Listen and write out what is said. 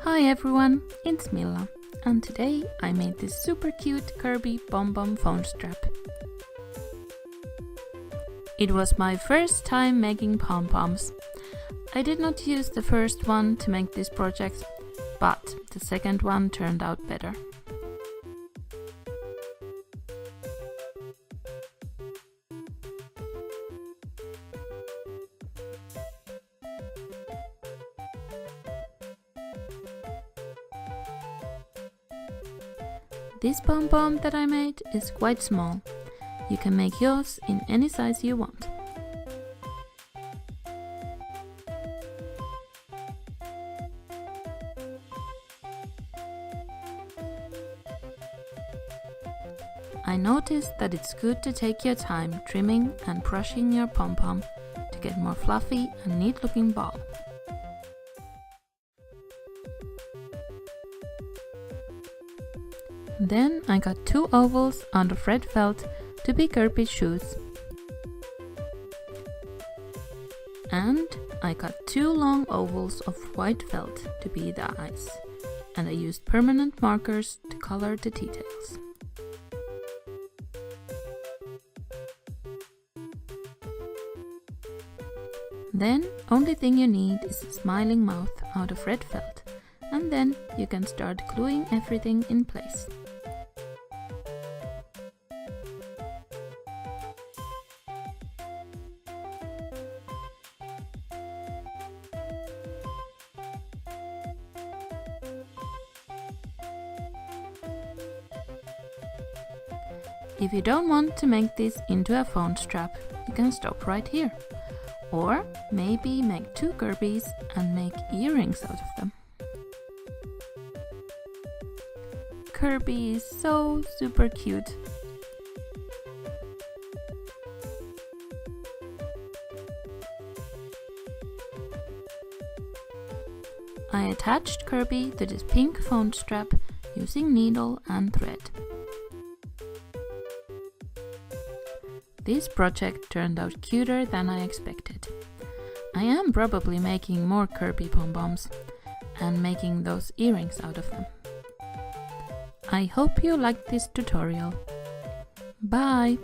Hi everyone, it's Milla, and today I made this super cute Kirby pom-pom phone strap. It was my first time making pom-poms. I did not use the first one to make this project, but the second one turned out better. This pom-pom that I made is quite small. You can make yours in any size you want. I noticed that it's good to take your time trimming and brushing your pom-pom to get more fluffy and neat looking ball. Then I got 2 ovals out of red felt to be Kirby's shoes. And I got 2 long ovals of white felt to be the eyes. And I used permanent markers to color the details. Then only thing you need is a smiling mouth out of red felt, and then you can start gluing everything in place. If you don't want to make this into a phone strap, you can stop right here. Or maybe make 2 Kirbys and make earrings out of them. Kirby is so super cute. I attached Kirby to this pink phone strap using needle and thread. This project turned out cuter than I expected. I am probably making more Kirby pom-poms and making those earrings out of them. I hope you liked this tutorial. Bye!